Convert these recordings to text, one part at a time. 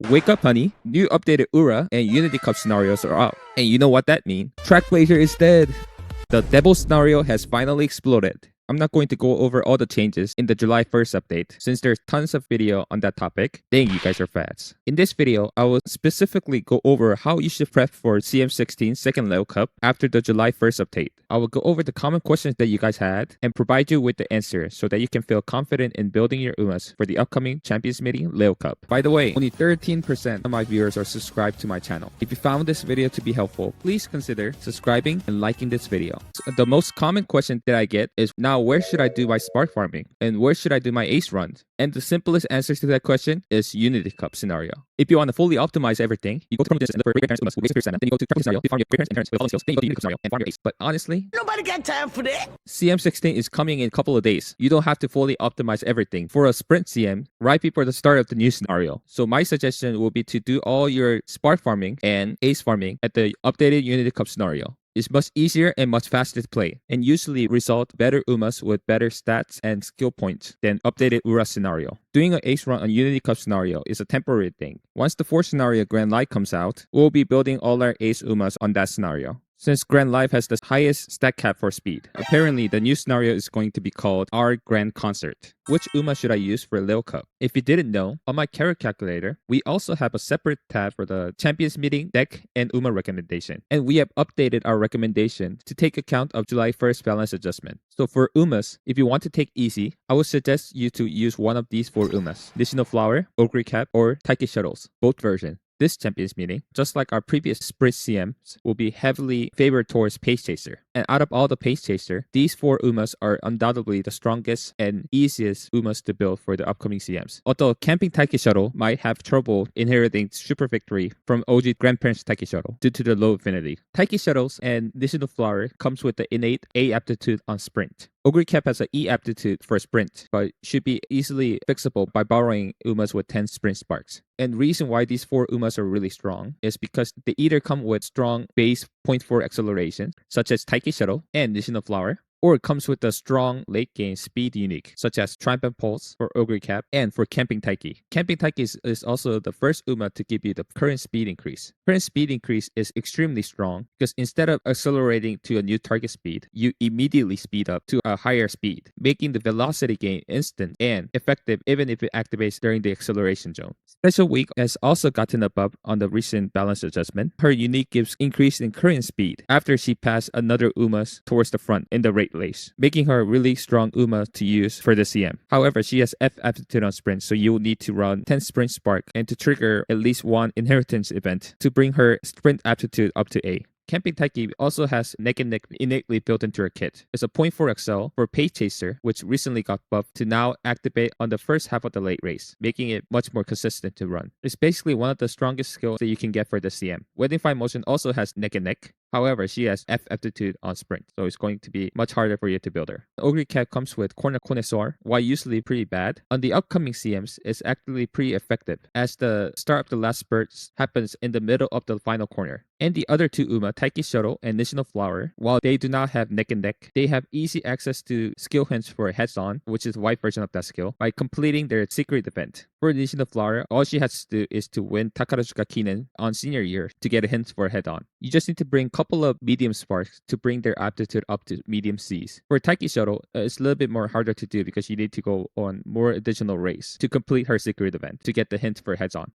Wake up, honey. New updated Ura and Unity Cup scenarios are out. And you know what that means? Trackblazer is dead. The Devil scenario has finally exploded. I'm not going to go over all the changes in the July 1st update since there's tons of video on that topic. Dang, you guys are fast. In this video, I will specifically go over how you should prep for CM16 second level cup after the July 1st update. I will go over the common questions that you guys had and provide you with the answers so that you can feel confident in building your UMAs for the upcoming Champions Meeting Leo Cup. By the way, only 13% of my viewers are subscribed to my channel. If you found this video to be helpful, please consider subscribing and liking this video. So the most common question that I get is, now where should I do my spark farming? And where should I do my ace runs? And the simplest answer to that question is Unity Cup scenario. If you want to fully optimize everything, you go to this and look for great parents UMAs with basic then you go to Trackblazer scenario, you farm your great parents and parents with all the skills, then you go to Unity Cup scenario and farm your ace. But honestly, nobody got time for that. CM16 is coming in a couple of days. You don't have to fully optimize everything. For a sprint CM, right before the start of the new scenario. So my suggestion will be to do all your spark farming and ace farming at the updated Unity Cup scenario. It's much easier and much faster to play, and usually result better UMAs with better stats and skill points than updated URA scenario. Doing an ace run on Unity Cup scenario is a temporary thing. Once the 4th scenario Grand Light comes out, we'll be building all our ace UMAs on that scenario. Since Grand Life has the highest stat cap for speed, apparently the new scenario is going to be called our Grand Concert. Which UMA should I use for Lil Cup? If you didn't know, on my Carat calculator, we also have a separate tab for the Champions Meeting deck and UMA recommendation. And we have updated our recommendation to take account of July 1st balance adjustment. So for UMAs, if you want to take easy, I would suggest you to use one of these 4 UMAs. Additional Flower, Oguri Cap, or Taiki Shuttles, both versions. This Champions Meeting, just like our previous Sprint CMs, will be heavily favored towards Pace Chaser. And out of all the Pace Chaser, these 4 UMAs are undoubtedly the strongest and easiest UMAs to build for the upcoming CMs. Although Camping Taiki Shuttle might have trouble inheriting Super Victory from OG Grandparents Taiki Shuttle due to the low affinity. Taiki Shuttles and Additional Flower comes with the innate A aptitude on Sprint. Oguri Cap has an E aptitude for sprint, but should be easily fixable by borrowing UMAs with 10 sprint sparks. And the reason why these 4 UMAs are really strong is because they either come with strong base 0.4 acceleration, such as Taiki Shuttle and Additional Flower, or it comes with a strong late game speed unique, such as Triumphant Pulse for Oguri Cap and for Camping Taiki. Camping Taiki is also the first UMA to give you the current speed increase. Current speed increase is extremely strong because instead of accelerating to a new target speed, you immediately speed up to a higher speed, making the velocity gain instant and effective even if it activates during the acceleration zone. Special Week has also gotten a buff on the recent balance adjustment. Her unique gives increase in current speed after she passed another UMAs towards the front in the rate race, making her a really strong UMA to use for the CM. However, she has F aptitude on sprint, so you will need to run 10 sprint spark and to trigger at least one inheritance event to bring her sprint aptitude up to A. Camping Taiki also has Neck and Neck innately built into her kit. It's a 0.4 XL for Pace Chaser, which recently got buffed to now activate on the first half of the late race, making it much more consistent to run. It's basically one of the strongest skills that you can get for the CM. Wedding Fine Motion also has Neck and Neck. However, she has F aptitude on sprint, so it's going to be much harder for you to build her. Oguri Cap comes with Corner Connoisseur, while usually pretty bad. On the upcoming CMs, it's actually pretty effective, as the start of the last spurts happens in the middle of the final corner. And the other 2 UMA, Taiki Shuttle and Additional Flower, while they do not have Neck and Neck, they have easy access to skill hints for Heads On, which is the white version of that skill, by completing their secret event. For Additional Flower, all she has to do is to win Takarazuka Kinen on senior year to get a hint for a Head On. You just need to bring a couple of medium sparks to bring their aptitude up to medium Cs. For Taiki Shuttle, it's a little bit more harder to do because you need to go on more additional race to complete her secret event to get the hint for Heads On.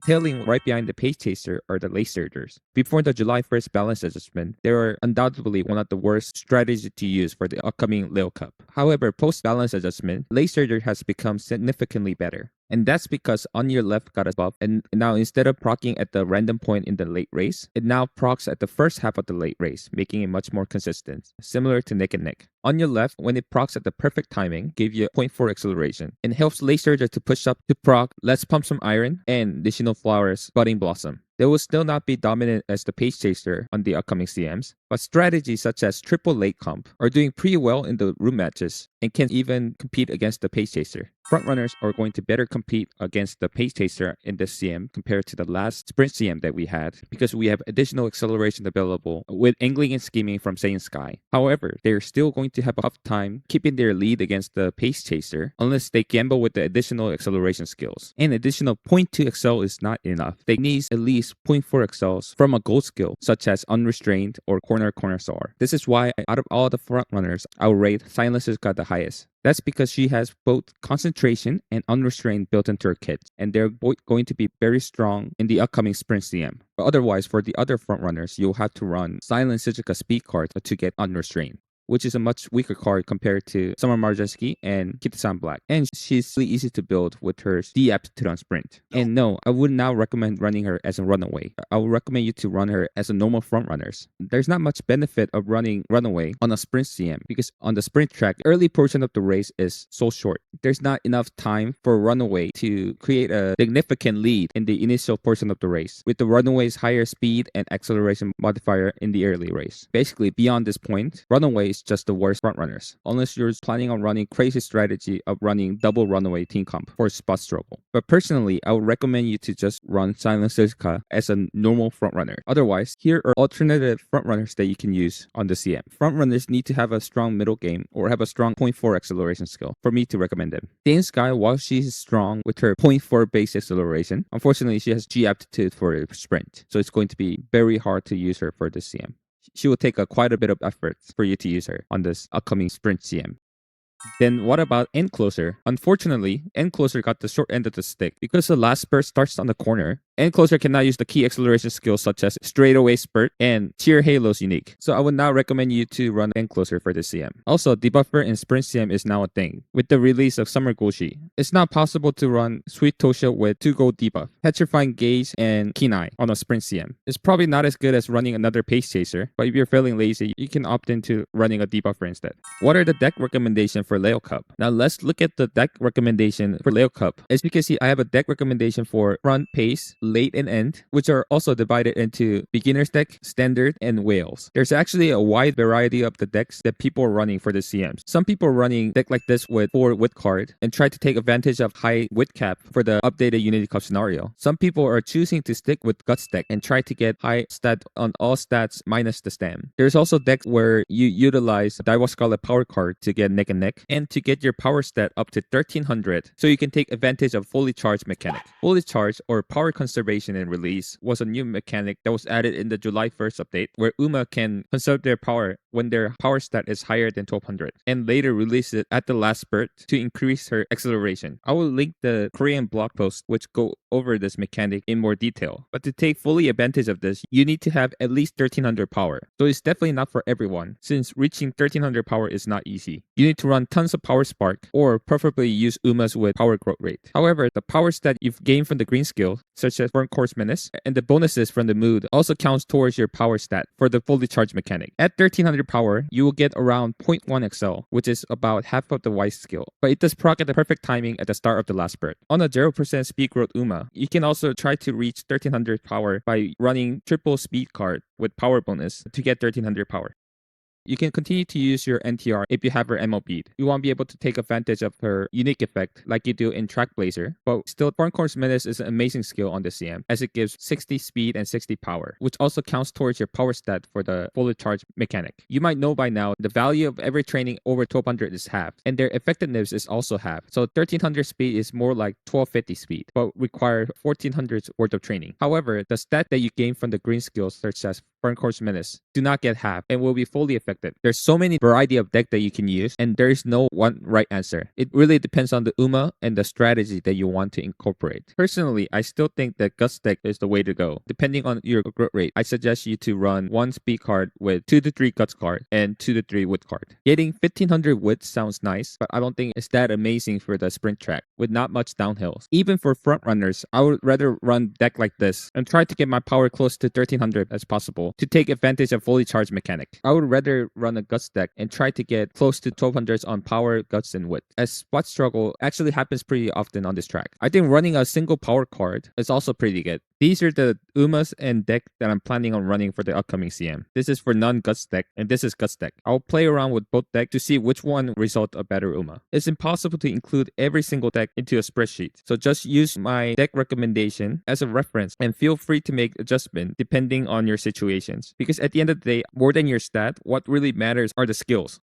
Tailing right behind the Pace Chaser are the Late Surgers. Before the July 1st balance adjustment, they are undoubtedly one of the worst strategies to use for the upcoming Lil Cup. However, post-balance adjustment, Late Surger has become significantly better. And that's because On Your Left got a buff, and now instead of proccing at the random point in the late race, it now procs at the first half of the late race, making it much more consistent, similar to Neck and Neck. On Your Left, when it procs at the perfect timing, give you a 0.4 acceleration, and helps Late Surger to push up to proc Let's Pump Some Iron and Additional Flowers Budding Blossom. They will still not be dominant as the Pace Chaser on the upcoming CMs, but strategies such as triple late comp are doing pretty well in the room matches and can even compete against the pace chaser. Frontrunners are going to better compete against the pace chaser in this CM compared to the last sprint CM that we had because we have additional acceleration available with angling and scheming from Saiyan Sky. However, they're still going to have a tough time keeping their lead against the pace chaser unless they gamble with the additional acceleration skills. An additional 0.2 excel is not enough. They need at least 0.4 excels from a gold skill such as unrestrained or corner SAR. This is why out of all the frontrunners, I will rate Silent Suzuka the highest. That's because she has both concentration and unrestrained built into her kit, and they're both going to be very strong in the upcoming sprint CM. But otherwise, for the other frontrunners, you'll have to run Silent Suzuka speed card to get unrestrained, which is a much weaker card compared to Summer Marjeski and Kitasan Black. And she's really easy to build with her D aptitude on sprint. And no, I would not recommend running her as a runaway. I would recommend you to run her as a normal frontrunners. There's not much benefit of running runaway on a sprint CM because on the sprint track, early portion of the race is so short. There's not enough time for runaway to create a significant lead in the initial portion of the race, with the runaway's higher speed and acceleration modifier in the early race. Basically, beyond this point, runaway just the worst frontrunners, unless you're planning on running crazy strategy of running double runaway team comp for spot struggle. But personally, I would recommend you to just run Silent Suzuka as a normal frontrunner. Otherwise, here are alternative frontrunners that you can use on the CM. Frontrunners need to have a strong middle game or have a strong 0.4 acceleration skill for me to recommend them. Saiyan Sky, while she's strong with her 0.4 base acceleration, unfortunately she has G aptitude for sprint, so it's going to be very hard to use her for the CM. She will take quite a bit of effort for you to use her on this upcoming sprint CM. Then what about End Closer? Unfortunately, End Closer got the short end of the stick. Because the last spurt starts on the corner, End Closer cannot use the key acceleration skills such as straightaway spurt and Cheer Halo's unique. So I would not recommend you to run End Closer for this CM. Also, Debuffer in Sprint CM is now a thing. With the release of Summer Goshi, it's not possible to run Sweet Tosha with 2 gold debuff, Petrifying Gauge, and Kinai on a Sprint CM. It's probably not as good as running another Pace Chaser, but if you're feeling lazy, you can opt into running a Debuffer instead. What are the deck recommendations for Leo Cup? Now let's look at the deck recommendation for Leo Cup. As you can see, I have a deck recommendation for front, pace, late, and end, which are also divided into beginner's deck, standard, and whales. There's actually a wide variety of the decks that people are running for the CMs. Some people are running deck like this with 4 wit card and try to take advantage of high wit cap for the updated Unity Cup scenario. Some people are choosing to stick with guts deck and try to get high stat on all stats minus the stam. There's also decks where you utilize Daiwa Scarlet power card to get neck and neck and to get your power stat up to 1300 so you can take advantage of fully charged mechanic. Fully charged or power conservation and release was a new mechanic that was added in the July 1st update where Uma can conserve their power when their power stat is higher than 1200 and later release it at the last spurt to increase her acceleration. I will link the Korean blog post which go over this mechanic in more detail. But to take fully advantage of this, you need to have at least 1300 power. So it's definitely not for everyone since reaching 1300 power is not easy. You need to run tons of power spark or preferably use Umas with power growth rate. However, the power stat you've gained from the green skill such as Burn Course Menace and the bonuses from the mood also counts towards your power stat for the fully charged mechanic. At 1300 power, you will get around 0.1 excel, which is about half of the Wise skill, but it does proc at the perfect timing at the start of the last spurt. On a 0% speed growth Uma, you can also try to reach 1300 power by running triple speed card with power bonus to get 1300 power. You can continue to use your NTR if you have her MO bead. You won't be able to take advantage of her unique effect like you do in Trackblazer, but still Burn Course Menace is an amazing skill on the CM as it gives 60 speed and 60 power, which also counts towards your power stat for the fully charged mechanic. You might know by now the value of every training over 1200 is halved, and their effectiveness is also halved. So 1300 speed is more like 1250 speed, but require 1400 worth of training. However, the stat that you gain from the green skills such as Burn Course Menace do not get halved and will be fully effective. There's so many variety of deck that you can use and there is no one right answer. It really depends on the Uma and the strategy that you want to incorporate. Personally, I still think that Guts deck is the way to go. Depending on your growth rate, I suggest you to run 1 speed card with 2 to 3 Guts card and 2 to 3 wit card. Getting 1500 wit sounds nice, but I don't think it's that amazing for the sprint track with not much downhills. Even for front runners, I would rather run deck like this and try to get my power close to 1300 as possible to take advantage of fully charged mechanic. I would rather run a Guts deck and try to get close to 1200s on power, guts, and wit, as spot struggle actually happens pretty often on this track. I think running a single power card is also pretty good. These are the Umas and deck that I'm planning on running for the upcoming CM. This is for non-Guts deck, and this is Guts deck. I'll play around with both decks to see which one result a better Uma. It's impossible to include every single deck into a spreadsheet, so just use my deck recommendation as a reference and feel free to make adjustment depending on your situations. Because at the end of the day, more than your stat, what really matters are the skills.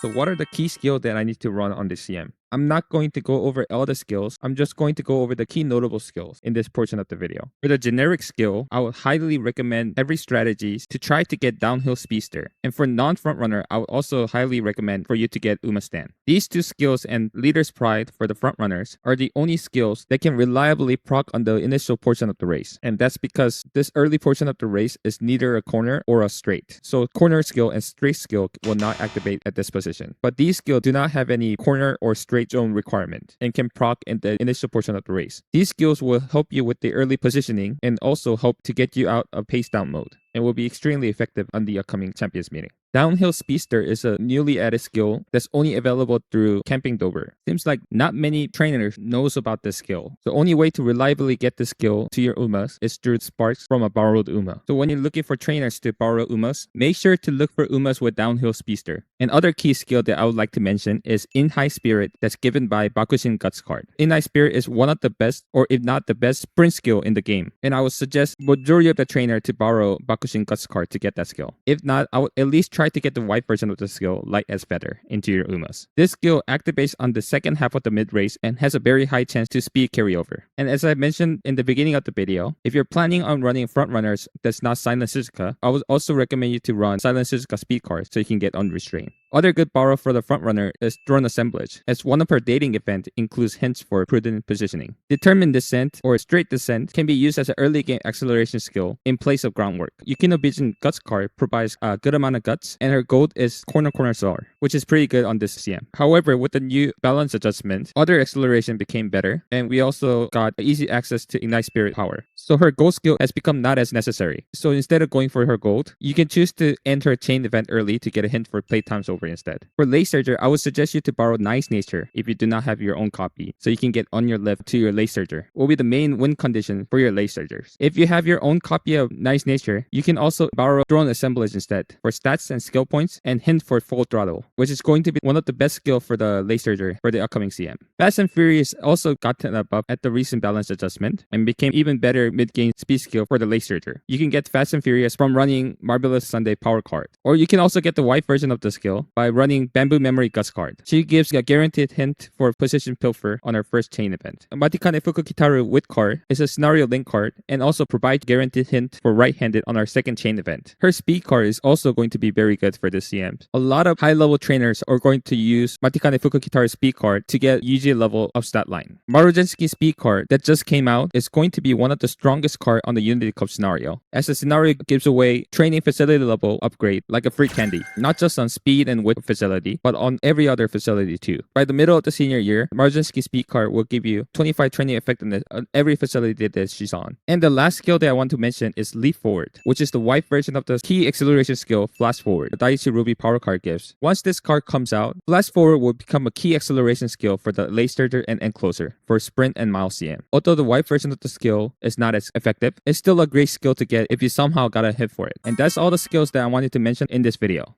So what are the key skills that I need to run on this CM? I'm not going to go over all the skills. I'm just going to go over the key notable skills in this portion of the video. For the generic skill, I would highly recommend every strategies to try to get Downhill Speedster. And for non-frontrunner, I would also highly recommend for you to get Uma Stand. These two skills and Leader's Pride for the frontrunners are the only skills that can reliably proc on the initial portion of the race. And that's because this early portion of the race is neither a corner or a straight. So corner skill and straight skill will not activate at this position. But these skills do not have any corner or straight zone requirement and can proc in the initial portion of the race. These skills will help you with the early positioning and also help to get you out of pace down mode and will be extremely effective on the upcoming Champions meeting. Downhill Speedster is a newly added skill that's only available through Camping Dover. Seems like not many trainers knows about this skill. The only way to reliably get this skill to your Umas is through sparks from a borrowed Uma. So when you're looking for trainers to borrow Umas, make sure to look for Umas with Downhill Speedster. Another key skill that I would like to mention is In High Spirit that's given by Bakushin Guts card. In High Spirit is one of the best, or if not the best, sprint skill in the game. And I would suggest majority of the trainer to borrow Bakushin Guts card to get that skill. If not, I would at least try to get the white version of the skill, Light as Feather, into your Umas. This skill activates on the second half of the mid-race and has a very high chance to speed carryover. And as I mentioned in the beginning of the video, if you're planning on running frontrunners that's not Silent Suzuka, I would also recommend you to run Silent Suzuka speed cards so you can get unrestrained. Other good borrow for the frontrunner is Drone Assemblage, as one of her dating event includes hints for prudent positioning. Determined Descent or Straight Descent can be used as an early game acceleration skill in place of groundwork. Yukino Vision Guts card provides a good amount of guts, and her gold is Corner Star, which is pretty good on this CM. However, with the new balance adjustment, other acceleration became better, and we also got easy access to Ignite Spirit power. So her gold skill has become not as necessary. So instead of going for her gold, you can choose to enter a chain event early to get a hint for playtimes over instead. For Lay Surger, I would suggest you to borrow Nice Nature if you do not have your own copy, so you can get on your left to your Lay Surger. Will be the main win condition for your Lay Surgers. If you have your own copy of Nice Nature, you can also borrow Drone Assemblage instead for stats and skill points and hint for Full Throttle, which is going to be one of the best skill for the Lay Surger for the upcoming CM. Fast and Furious also got a buff at the recent balance adjustment and became even better mid-game speed skill for the Lay Surger. You can get Fast and Furious from running Marvelous Sunday power card, or you can also get the white version of the skill by running Bamboo Memory Guts card. She gives a guaranteed hint for position pilfer on her first chain event. Matikane Fukukitaru Wit card is a scenario link card and also provides guaranteed hint for right-handed on our second chain event. Her speed card is also going to be very good for this CM. A lot of high-level trainers are going to use Matikane Fukukitaru's speed card to get UG level of stat line. Marujensky speed card that just came out is going to be one of the strongest card on the Unity Cup scenario, as the scenario gives away training facility level upgrade like a free candy, not just on speed and width facility, but on every other facility too. By the middle of the senior year, Marujensky speed card will give you 25 training effectiveness on every facility that she's on. And the last skill that I want to mention is Leap Forward, which is the white version of the key acceleration skill Flash Forward the Daiichi Ruby power card gives. Once this card comes out, Flash Forward will become a key acceleration skill for the Lay Surger and Encloser for sprint and mile CM. Although the white version of the skill is not as effective, it's still a great skill to get if you somehow got a hit for it. And that's all the skills that I wanted to mention in this video.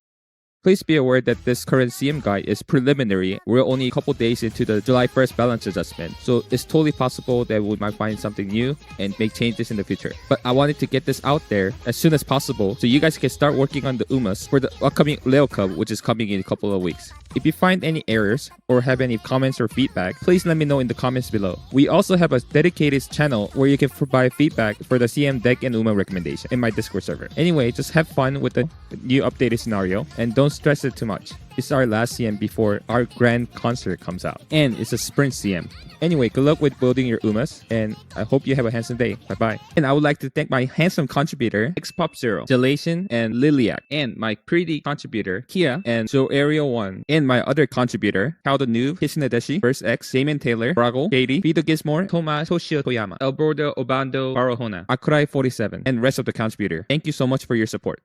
Please be aware that this current CM guide is preliminary. We're only a couple days into the July 1st balance adjustment, so it's totally possible that we might find something new and make changes in the future. But I wanted to get this out there as soon as possible so you guys can start working on the Umas for the upcoming Leo Cup, which is coming in a couple of weeks. If you find any errors or have any comments or feedback, please let me know in the comments below. We also have a dedicated channel where you can provide feedback for the CM deck and Uma recommendation in my Discord server. Anyway, just have fun with the new updated scenario and don't stress it too much. It's our last CM before our grand concert comes out, and it's a sprint CM. Anyway, good luck with building your Umas, and I hope you have a handsome day. Bye-bye. And I would like to thank my handsome contributor, XPop0, Gelation, and Liliac, and my pretty contributor, Kia, and Joe Ariel 1, and my other contributor, How the Noob, Hisinadeshi, First X, Damon Taylor, Brago, Katie, Vito Gizmore, Thomas, Toshio Toyama, Elbordo Obando, Barohona, Akurai 47, and rest of the contributor. Thank you so much for your support.